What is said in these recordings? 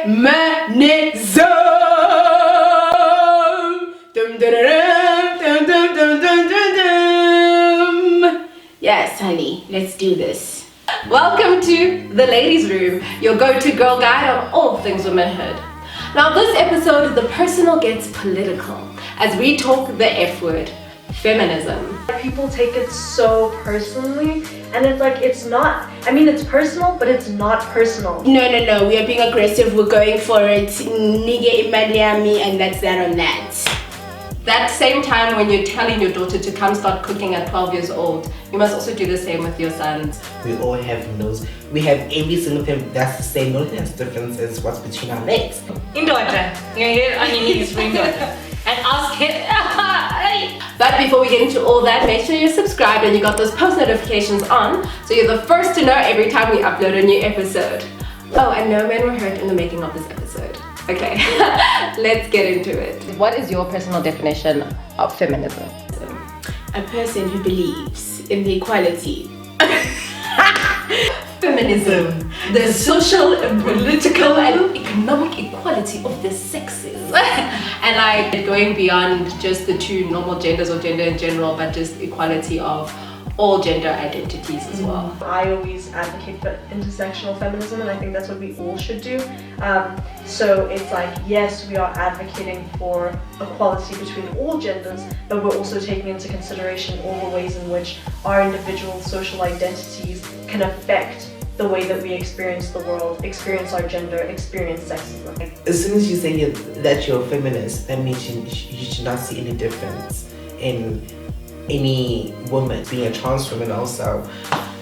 Feminism. Dum, dum, dum, dum, dum, dum, dum, dum. Yes, honey, let's do this. Welcome to the ladies' room, your go-to girl guide on all things womanhood. Now, this episode, the personal gets political as we talk the F word, feminism. People take it so personally, and it's like, it's not, I mean, it's personal, but it's not personal. No, we are being aggressive, we're going for it, nige imaliami, and that's that on that. That same time when you're telling your daughter to come start cooking at 12 years old, you must also do the same with your sons. We all have nose. We have every single thing that's the same. The only thing that's different is what's between our legs. In daughter, you're here on your knees for your daughter. And ask him. But before we get into all that, make sure you're subscribed and you got those post notifications on so you're the first to know every time we upload a new episode. Oh, and no men were hurt in the making of this episode. Okay, let's get into it. What is your personal definition of feminism? A person who believes in the equality. Feminism, the social and political and economic equality of the sexes. And like going beyond just the two normal genders or gender in general, but just equality of all gender identities as well. I always advocate for intersectional feminism, and I think that's what we all should do. So it's like, yes, we are advocating for equality between all genders, but we're also taking into consideration all the ways in which our individual social identities can affect the way that we experience the world, experience our gender, experience sexism. As soon as you say that you're a feminist, that means you should not see any difference in any woman, being a trans woman also.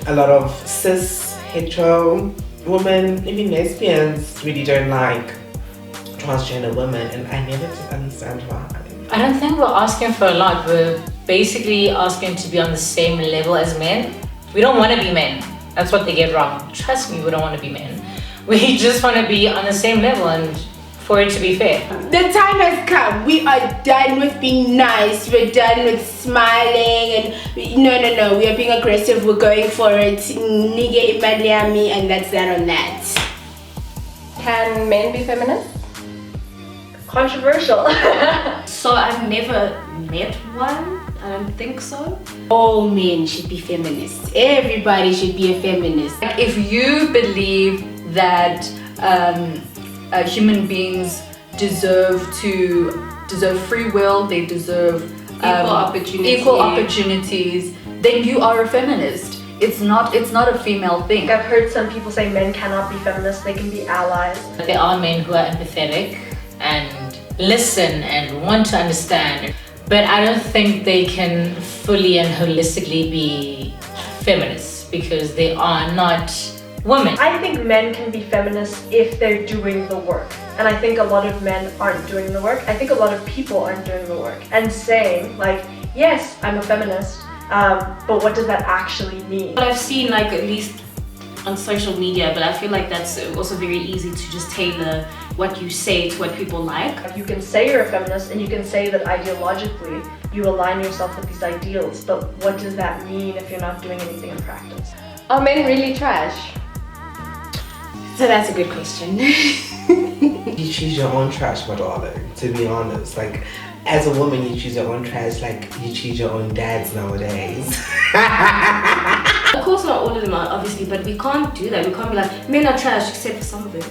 A lot of cis, hetero women, even lesbians, really don't like transgender women, and I never did understand why. I don't think we're asking for a lot. We're basically asking to be on the same level as men. We don't want to be men. That's what they get wrong. Trust me, we don't want to be men. We just want to be on the same level and for it to be fair. The time has come. We are done with being nice. We're done with smiling and no. We are being aggressive. We're going for it. Nige imaliami, and that's that on that. Can men be feminists? Controversial. So I've never met one. I don't think so. All men should be feminists. Everybody should be a feminist. If you believe that human beings deserve free will, they deserve equal opportunities, then you are a feminist. It's not a female thing. I've heard some people say men cannot be feminists, they can be allies. There are men who are empathetic and listen and want to understand, but I don't think they can fully and holistically be feminists because they are not women. I think men can be feminists if they're doing the work. And I think a lot of men aren't doing the work. I think a lot of people aren't doing the work. And saying like, yes, I'm a feminist, but what does that actually mean? But I've seen like at least on social media, but I feel like that's also very easy to just tailor what you say to what people like. You can say you're a feminist and you can say that ideologically you align yourself with these ideals, but what does that mean if you're not doing anything in practice? Are men really trash? So that's a good question. You choose your own trash, my darling, to be honest. Like, as a woman, you choose your own trash like you choose your own dads nowadays. Of course not all of them are, obviously, but we can't do that. We can't be like, men are trash except for some of them.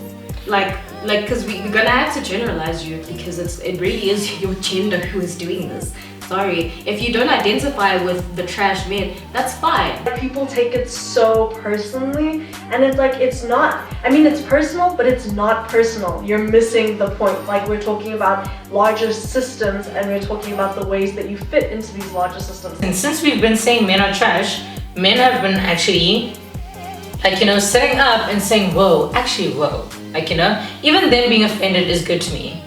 Like, because we're gonna have to generalize you because it really is your gender who is doing this. Sorry, if you don't identify with the trash men, that's fine. People take it so personally, and it's like, it's not, I mean, it's personal, but it's not personal. You're missing the point. Like, we're talking about larger systems, and we're talking about the ways that you fit into these larger systems. And since we've been saying men are trash, men have been actually, sitting up and saying, whoa, even them being offended is good to me.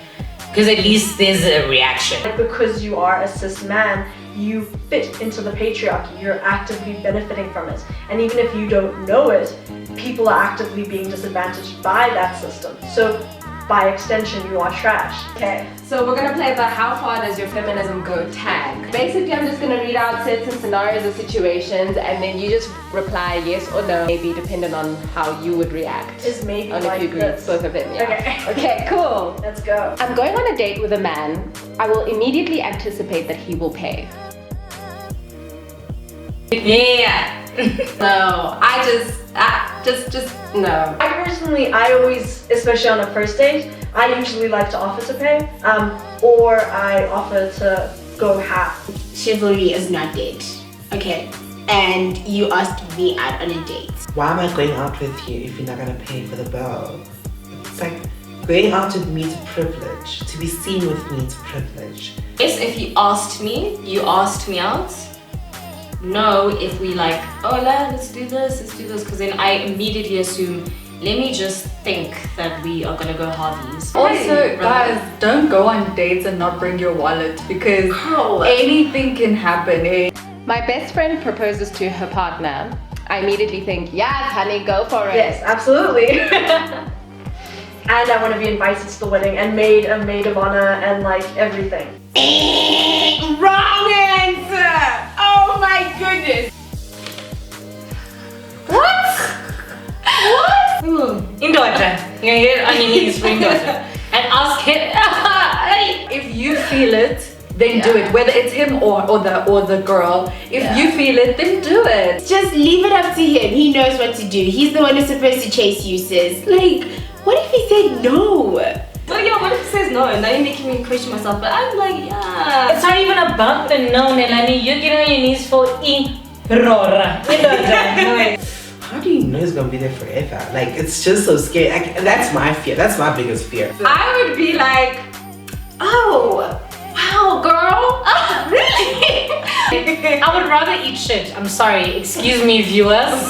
Because at least there's a reaction. Because you are a cis man, you fit into the patriarchy. You're actively benefiting from it. And even if you don't know it, people are actively being disadvantaged by that system. So by extension, you are trash. Okay. So we're gonna play the how far does your feminism go tag. Basically, I'm just gonna read out certain scenarios or situations, and then you just reply yes or no, maybe depending on how you would react. Is maybe on like if you agree this. both of them. Yeah. Okay. Okay, cool. Let's go. I'm going on a date with a man. I will immediately anticipate that he will pay. Yeah. No, just no. I personally, I always, especially on a first date, I usually like to offer to pay, or I offer to go half. Chivalry is not dead. Okay. And you asked me out on a date. Why am I going out with you if you're not gonna pay for the bill? It's like going out with me to privilege. To be seen with me to privilege. Yes, if you asked me out. No, if we like, oh let's do this, because then I immediately assume, let me just think that we are gonna go Harveys. Also, guys, don't go on dates and not bring your wallet because anything can happen. Eh? My best friend proposes to her partner. I immediately think, yes, honey, go for it. Yes, absolutely. And I want to be invited to the wedding and made a maid of honor and like everything. Wrong answer! Oh my goodness! In daughter. You get on your knees for in daughter. And ask him. If you feel it, then do it. Whether it's him or the girl. If you feel it, then do it. Just leave it up to him. He knows what to do. He's the one who's supposed to chase you, sis. Like, what if he said no? Well, yeah, what if he says no? Now you're making me question myself, but I'm like, yeah. It's not even about the no, Nelani. You're getting on your knees for Rora. How do you know it's gonna be there forever? Like, it's just so scary. That's my fear. That's my biggest fear. I would be like, oh, wow, girl. Oh, really? I would rather eat shit. I'm sorry. Excuse me, viewers.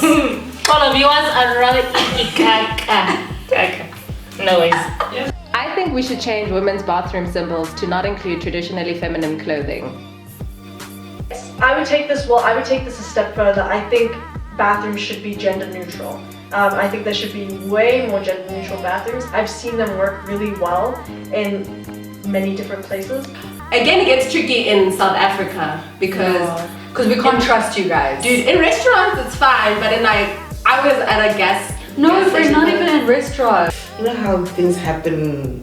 Follow viewers, I'd rather eat caca. No ways. I think we should change women's bathroom symbols to not include traditionally feminine clothing. I would take this a step further. I think bathrooms should be gender neutral. I think there should be way more gender neutral bathrooms. I've seen them work really well in many different places. Again, it gets tricky in South Africa because we can't trust you guys. Dude, in restaurants it's fine, but in like, I was at a gas we're not station. even in restaurants. You know how things happen,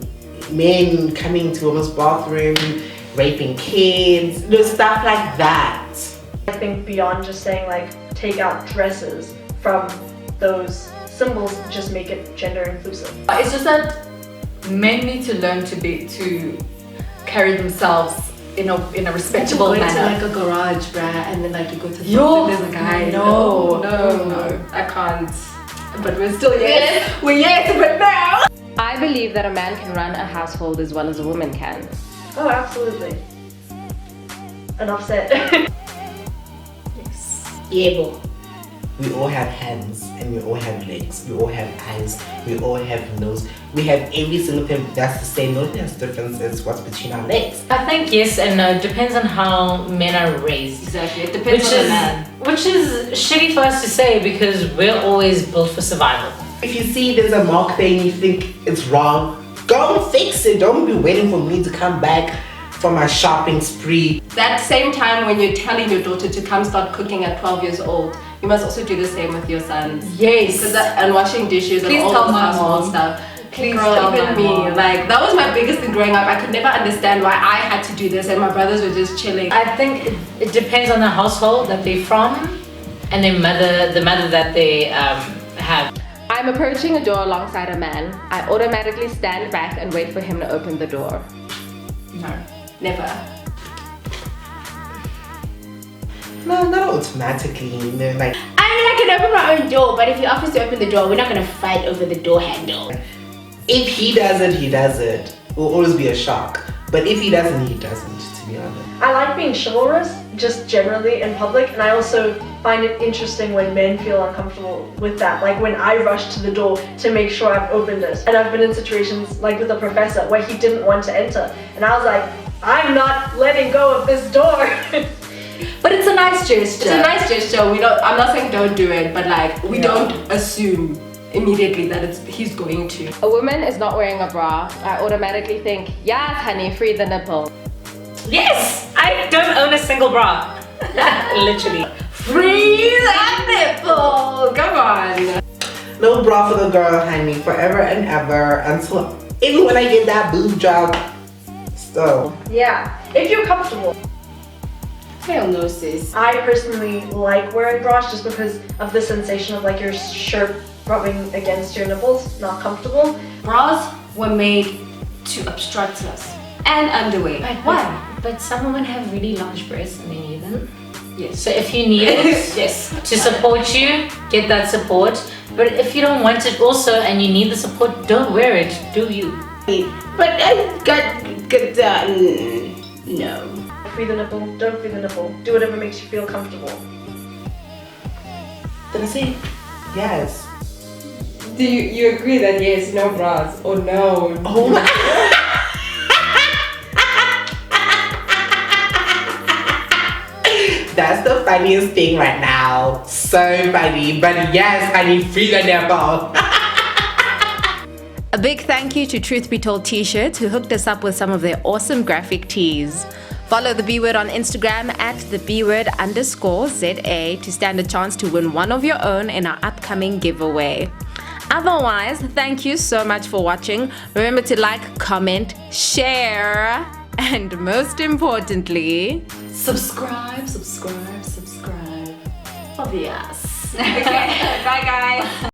men coming to women's bathroom, raping kids, stuff like that. I think beyond just saying like take out dresses from those symbols, just make it gender inclusive. It's just that men need to learn to carry themselves in a respectable Go into manner. like a garage, bruh, and then like you go to the Yo, there's a guy. no, I can't. But we're still yes. We're yes, but now. I believe that a man can run a household as well as a woman can. Oh, absolutely. Enough said. Yeah, boy. We all have hands and we all have legs. We all have eyes. We all have nose. We have every single thing that's the same. The only difference is what's between our legs. I think yes and no. It depends on how men are raised. Exactly. It depends on the man. Which is shitty for us to say because we're always built for survival. If you see there's a mark there and you think it's wrong, go and fix it. Don't be waiting for me to come back from my shopping spree. That same time when you're telling your daughter to come start cooking at 12 years old, you must also do the same with your sons. Yes. And washing dishes Please and all tell this my household mom. stuff. Please Girl, tell even my me, mom. like that was my biggest thing growing up. I could never understand why I had to do this and my brothers were just chilling. I think it depends on the household that they're from and the mother that they have. I'm approaching a door alongside a man. I automatically stand back and wait for him to open the door. No. Never. No, not automatically. Like, I mean, I can open my own door, but if he offers to open the door, we're not gonna fight over the door handle. if he does it, he does it. It will always be a shock. But if he doesn't, he doesn't, to be honest. I like being chivalrous, just generally in public, and I also find it interesting when men feel uncomfortable with that. Like when I rush to the door to make sure I've opened it. And I've been in situations like with a professor where he didn't want to enter. And I was like, I'm not letting go of this door. But it's a nice gesture. It's a nice gesture. I'm not saying don't do it, but like we don't assume immediately that he's going to. A woman is not wearing a bra, I automatically think, yes, honey, free the nipple. Yes! I don't own a single bra. Literally. Free that nipple! Come on. No bra for the girl, honey, forever and ever, until even when I get that boob job. So Yeah, if you're comfortable. Hell no, sis. I personally like wearing bras just because of the sensation of like your shirt rubbing against your nipples, not comfortable. Bras were made to obstruct us. And underwear. Why? But some women have really large breasts and they need them. Yes. So if you need it Yes. to support you, get that support. But if you don't want it also and you need the support, don't wear it. Do you? But I got no. Free the nipple, don't free the nipple. Do whatever makes you feel comfortable. did I say yes? Do you agree that yes, no bras, or no? Oh my. That's the funniest thing right now. So funny, but yes, I need free the nipple. A big thank you to Truth Be Told T-shirts who hooked us up with some of their awesome graphic tees. Follow the B Word on Instagram at the BWord_ZA to stand a chance to win one of your own in our upcoming giveaway. Otherwise, thank you so much for watching. Remember to like, comment, share, and most importantly, Subscribe. Obvious. Okay, bye guys.